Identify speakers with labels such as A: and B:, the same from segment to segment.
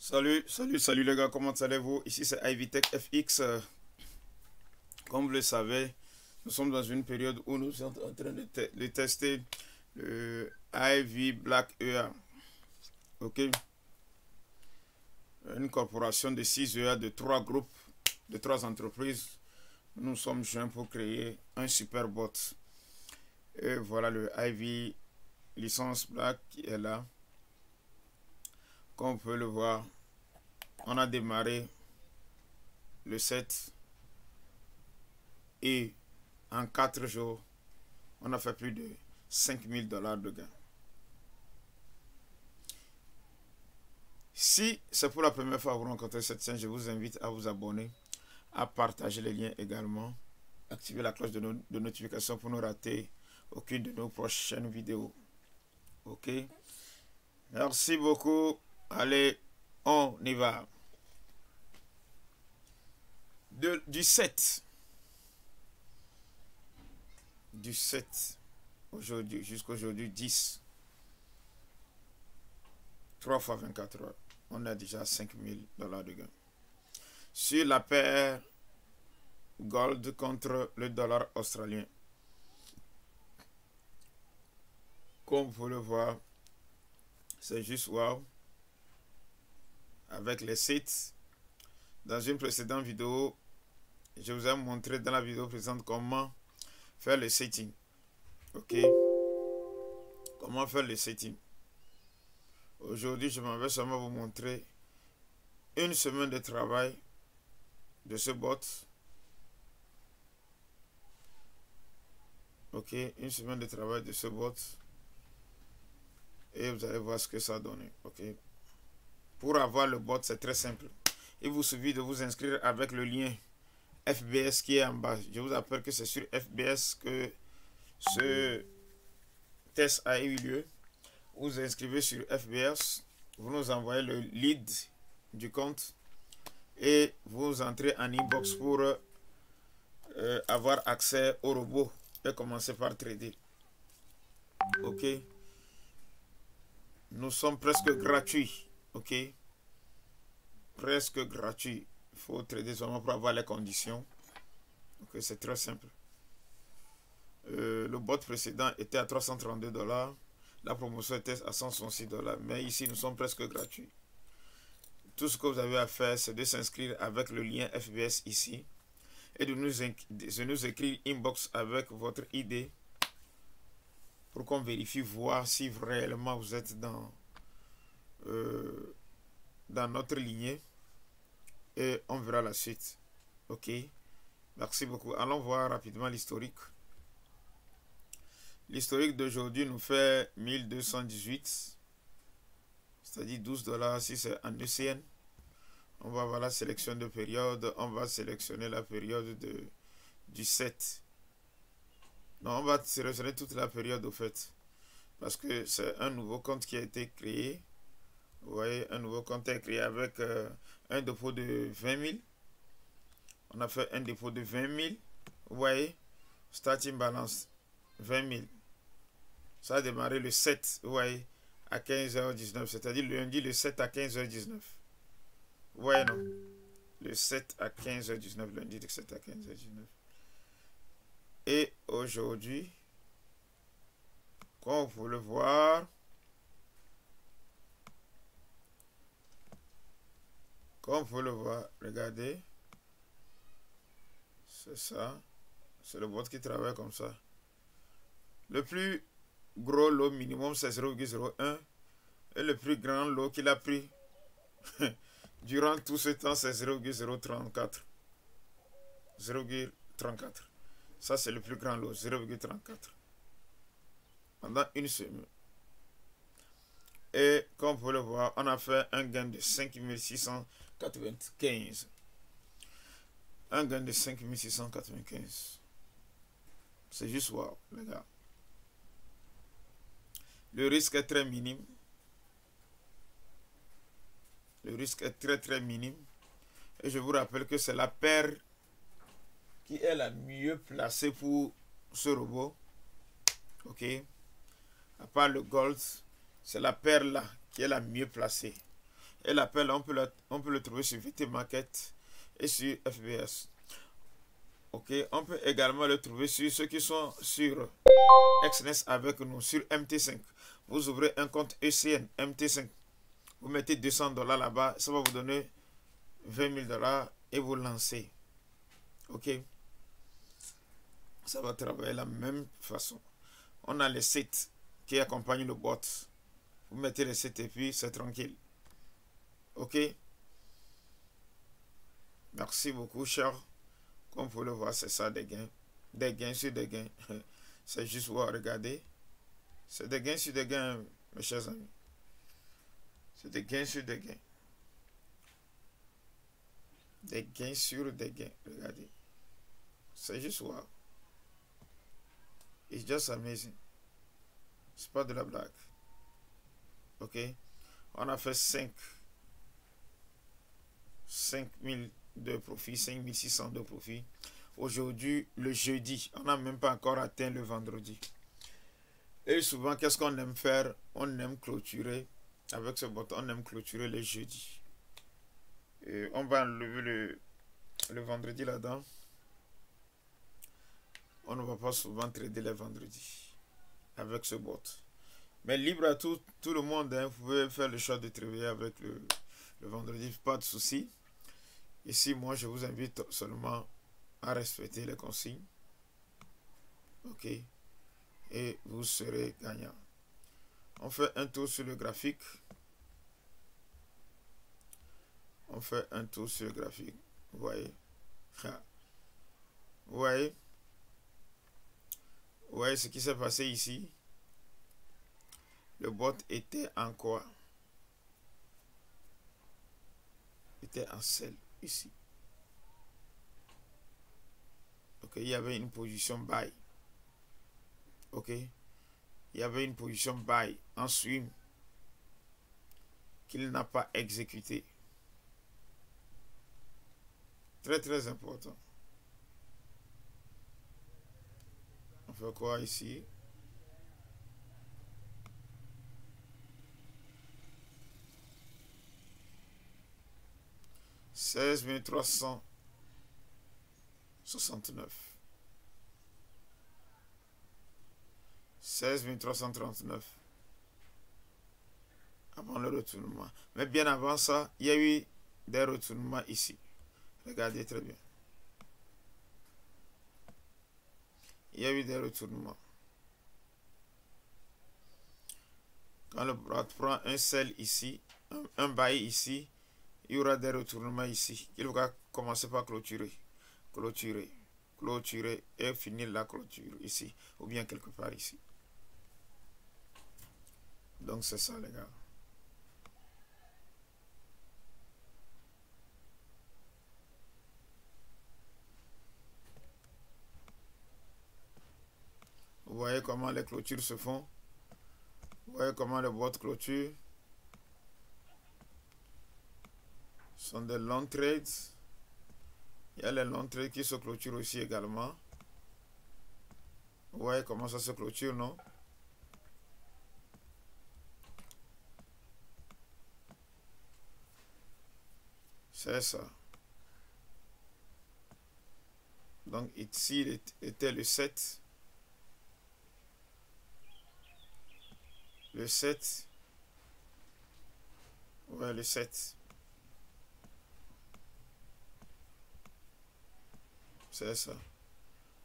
A: Salut les gars, comment allez-vous? Ici c'est Ivy Tech FX. Comme vous le savez, nous sommes dans une période où nous sommes en train de tester le Ivy Black EA. Ok? Une corporation de 6 EA de 3 groupes, de 3 entreprises. Nous sommes joints pour créer un super bot. Et voilà le Ivy licence Black qui est là. Comme vous pouvez le voir, on a démarré le 7 et en 4 jours, on a fait plus de 5000 $ de gains. Si c'est pour la première fois que vous rencontrez cette chaîne, je vous invite à vous abonner, à partager les liens également, activer la cloche de notification pour ne rater aucune de nos prochaines vidéos. Ok? Merci beaucoup. Allez, on y va. Du 7 aujourd'hui jusqu'à aujourd'hui 10, 3 fois 24 heures, on a déjà 5000 $ de gain. Sur la paire gold contre le dollar australien, comme vous le voyez, c'est juste wow. Avec les sites, dans une précédente vidéo, je vous ai montré dans la vidéo précédente comment faire le setting. Ok, comment faire le setting. Aujourd'hui, je m'en vais seulement vous montrer une semaine de travail de ce bot. Ok, une semaine de travail de ce bot. Et vous allez voir ce que ça donne. Ok, pour avoir le bot, c'est très simple. Il vous suffit de vous inscrire avec le lien FBS qui est en bas. Je vous rappelle que c'est sur FBS que ce test a eu lieu. Vous vous inscrivez sur FBS, vous nous envoyez le lead du compte et vous entrez en inbox pour avoir accès au robot et commencer par trader. Ok, nous sommes presque gratuits. Ok, presque gratuit. Il faut trader seulement pour avoir les conditions. Ok, c'est très simple. Le bot précédent était à 332 $. La promotion était à 166 $. Mais ici, nous sommes presque gratuits. Tout ce que vous avez à faire, c'est de s'inscrire avec le lien FBS ici. Et de nous écrire inbox avec votre ID. Pour qu'on vérifie, voir si réellement vous êtes dans notre lignée. Et on verra la suite. Ok. Merci beaucoup. Allons voir rapidement l'historique. L'historique d'aujourd'hui nous fait 1218. C'est-à-dire 12 $. Si c'est en ECN. On va voir la sélection de période. On va sélectionner la période du 7. Non, on va sélectionner toute la période au fait. Parce que c'est un nouveau compte qui a été créé. Vous voyez, un nouveau compte est créé avec un dépôt de 20 000. On a fait un dépôt de 20 000. Vous voyez, starting balance 20 000. Ça a démarré le 7, vous voyez, à 15h19. C'est-à-dire le lundi, le 7 à 15h19. Vous voyez, non? Le 7 à 15h19, lundi, le 7 à 15h19. Et aujourd'hui, comme vous pouvez le voir, regardez, c'est ça, c'est le bot qui travaille comme ça. Le plus gros lot minimum, c'est 0,01 et le plus grand lot qu'il a pris durant tout ce temps, c'est 0,034. 0,34. Ça, c'est le plus grand lot, 0,34. Pendant une semaine. Et comme vous pouvez le voir, on a fait un gain de 5695. Un gain de 5695. C'est juste wow, les gars. Le risque est très minime. Le risque est très minime. Et je vous rappelle que c'est la paire qui est la mieux placée pour ce robot. Ok. À part le gold, c'est la paire là qui est la mieux placée. Et l'appel, on peut le trouver sur VT Market et sur FBS. Ok, on peut également le trouver sur ceux qui sont sur Exness avec nous, sur MT5. Vous ouvrez un compte ECN MT5. Vous mettez $200 là-bas, ça va vous donner $20 000 et vous lancez. Ok, ça va travailler de la même façon. On a les sites qui accompagnent le bot. Vous mettez les sites et puis c'est tranquille. Ok, merci beaucoup, cher. Comme vous pouvez le voir, c'est ça des gains. Des gains sur des gains. C'est juste voir, regardez. C'est des gains sur des gains, mes chers amis. C'est des gains sur des gains. Des gains sur des gains. Regardez. C'est juste wow. It's just amazing. C'est pas de la blague. Ok. On a fait 5 000 de profit, 5 600 de profit. Aujourd'hui, le jeudi, on n'a même pas encore atteint le vendredi. Et souvent, qu'est-ce qu'on aime faire? On aime clôturer avec ce bot, on aime clôturer les jeudis. Et on va enlever le vendredi là-dedans. On ne va pas souvent trader les vendredis avec ce bot. Mais libre à tout le monde, hein. Vous pouvez faire le choix de travailler avec le vendredi, pas de souci. Ici, moi, je vous invite seulement à respecter les consignes. Ok. Et vous serez gagnant. On fait un tour sur le graphique. On fait un tour sur le graphique. Vous voyez. Vous voyez. Vous voyez ce qui s'est passé ici. Le bot était en quoi? Était en sell ici. Ok, il y avait une position buy. Ok, il y avait une position buy en swing qu'il n'a pas exécuté. Très très important. On fait quoi ici? $16 369. 16 339 avant le retournement. Mais bien avant ça, il y a eu des retournements ici. Regardez très bien. Il y a eu des retournements. Quand le bot prend un sell ici, un buy ici, il y aura des retournements ici. Il va commencer par clôturer. Clôturer. Clôturer et finir la clôture ici. Ou bien quelque part ici. Donc c'est ça les gars. Vous voyez comment les clôtures se font. Vous voyez comment les boîtes clôture. Ce sont des long trades. Il y a les long trades qui se clôturent aussi également. Vous voyez comment ça se clôture, non? C'est ça. Donc ici, il était le 7. Le 7. Ouais, le 7. C'est ça.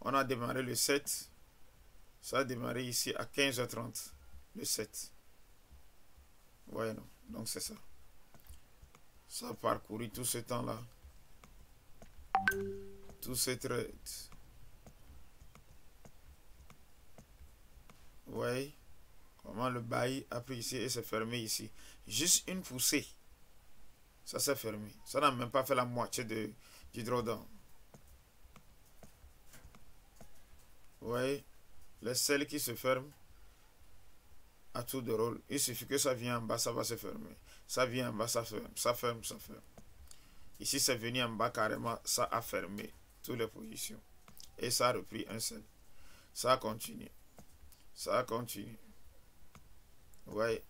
A: On a démarré le 7. Ça a démarré ici à 15h30. Le 7. Ouais, non. Donc c'est ça. Ça a parcouru tout ce temps-là. Tous ces trades. Ouais. Comment le bail a pris ici et s'est fermé ici. Juste une poussée. Ça s'est fermé. Ça n'a même pas fait la moitié du drawdown. Vous voyez, les selles qui se ferment à tout de rôle. Il suffit que ça vienne en bas, ça va se fermer. Ça vient en bas, ça ferme. Ça ferme, ça ferme. Ici, c'est venu en bas carrément, ça a fermé toutes les positions. Et ça a repris un seul. Ça a continué. Ça a continué. Vous voyez.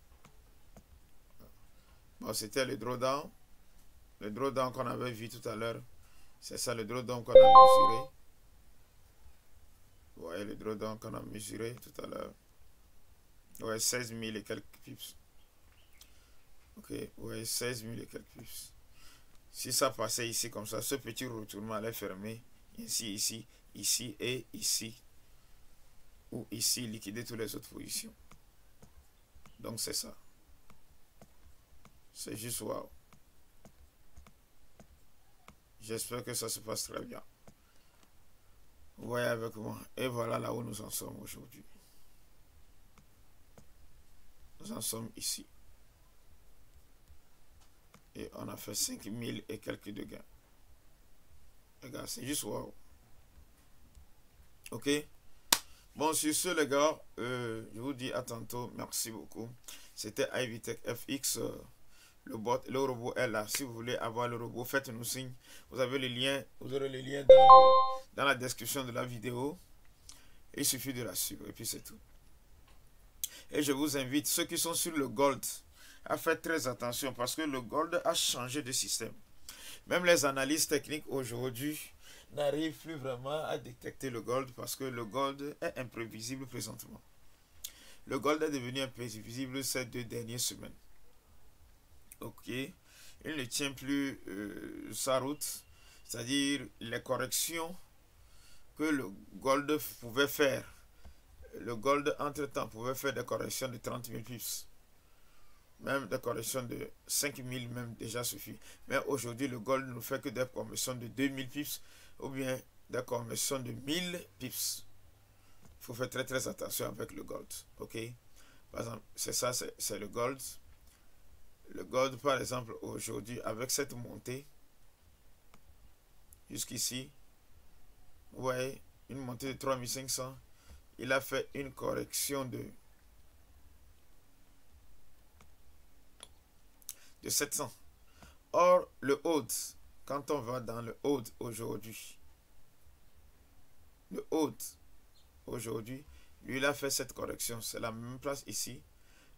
A: Bon, c'était le drawdown. Le drawdown qu'on avait vu tout à l'heure. C'est ça le drawdown qu'on a mesuré. Vous voyez le drawdown qu'on a mesuré tout à l'heure. Ouais, 16 000 et quelques pips. Ok, ouais, 16 000 et quelques pips. Si ça passait ici comme ça, ce petit retournement allait fermer ici, ici, ici et ici. Ou ici, liquider toutes les autres positions. Donc c'est ça. C'est juste waouh. J'espère que ça se passe très bien. Vous voyez avec moi. Et voilà là où nous en sommes aujourd'hui. Nous en sommes ici. Et on a fait 5000 et quelques de gains. Les gars, c'est juste waouh. Ok. Bon, sur ce, les gars, je vous dis à tantôt. Merci beaucoup. C'était Ivy Tech FX. Le robot est là. Si vous voulez avoir le robot, faites-nous signe. Vous avez le lien. Vous aurez le lien dans la description de la vidéo. Il suffit de la suivre. Et puis c'est tout. Et je vous invite, ceux qui sont sur le gold, à faire très attention parce que le gold a changé de système. Même les analystes techniques aujourd'hui n'arrivent plus vraiment à détecter le gold parce que le gold est imprévisible présentement. Le gold est devenu imprévisible ces 2 dernières semaines. Ok, il ne tient plus sa route, c'est-à-dire les corrections que le gold pouvait faire. Le gold entre-temps pouvait faire des corrections de 30 000 pips. Même des corrections de 5 000 même déjà suffit. Mais aujourd'hui, le gold ne fait que des corrections de 2000 pips ou bien des corrections de 1000 pips. Il faut faire très très attention avec le gold. Ok, par exemple, c'est ça, c'est le gold. Le gold, par exemple, aujourd'hui, avec cette montée, jusqu'ici, vous voyez, une montée de 3500, il a fait une correction de 700. Or, le hold, quand on va dans le hold aujourd'hui, le hold aujourd'hui, lui, il a fait cette correction. C'est la même place ici.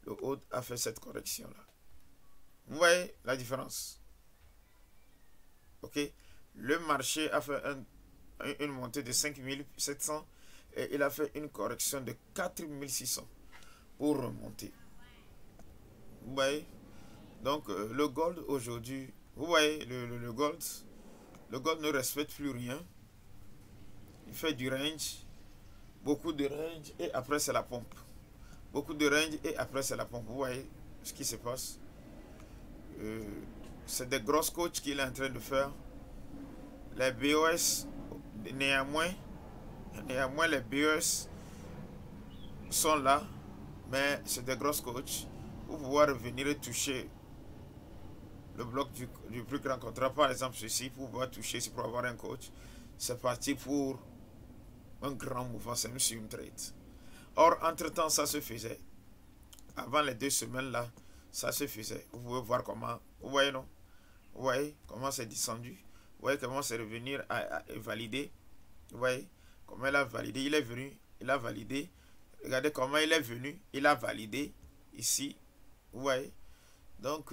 A: Le hold a fait cette correction-là. Vous voyez la différence? Ok. Le marché a fait une montée de 5700 et il a fait une correction de 4600 pour remonter. Vous voyez? Donc le gold aujourd'hui, vous voyez le gold ne respecte plus rien. Il fait du range, beaucoup de range et après c'est la pompe. Beaucoup de range et après c'est la pompe. Vous voyez ce qui se passe? C'est des grosses coachs qu'il est en train de faire. Les BOS, néanmoins les BOS sont là, mais c'est des grosses coachs pour pouvoir revenir et toucher le bloc du plus grand contrat. Par exemple, ceci, pour pouvoir toucher, c'est pour avoir un coach. C'est parti pour un grand mouvement, c'est même sur une trade. Or, entre-temps, ça se faisait. Avant les 2 semaines là, ça se faisait. Vous pouvez voir comment, vous voyez non? Vous voyez comment c'est descendu? Vous voyez comment c'est revenir à valider? Vous voyez comment il a validé? Il est venu, il a validé. Regardez comment il est venu, il a validé ici. Vous voyez? Donc,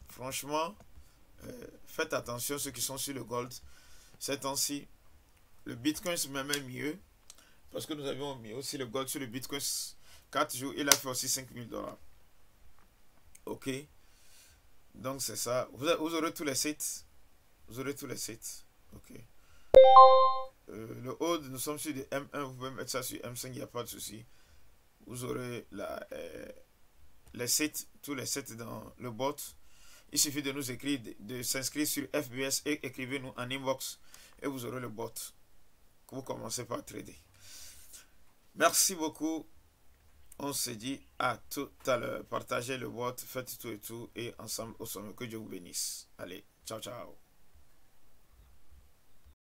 A: franchement, faites attention ceux qui sont sur le gold. Ces temps-ci, le Bitcoin se met même mieux. Parce que nous avions mis aussi le gold sur le Bitcoin 4 jours. Il a fait aussi 5000 $. Ok. Donc c'est ça. Vous aurez tous les sites. Vous aurez tous les sites. Ok. Le hold, nous sommes sur des M1. Vous pouvez mettre ça sur M5. Il n'y a pas de souci. Vous aurez les sites. Tous les sites dans le bot. Il suffit de nous écrire, de s'inscrire sur FBS et écrivez-nous en inbox. Et vous aurez le bot. Vous commencez par trader. Merci beaucoup. On se dit à tout à l'heure. Partagez le bot, faites tout et tout. Et ensemble au sommet. Que Dieu vous bénisse. Allez, ciao, ciao.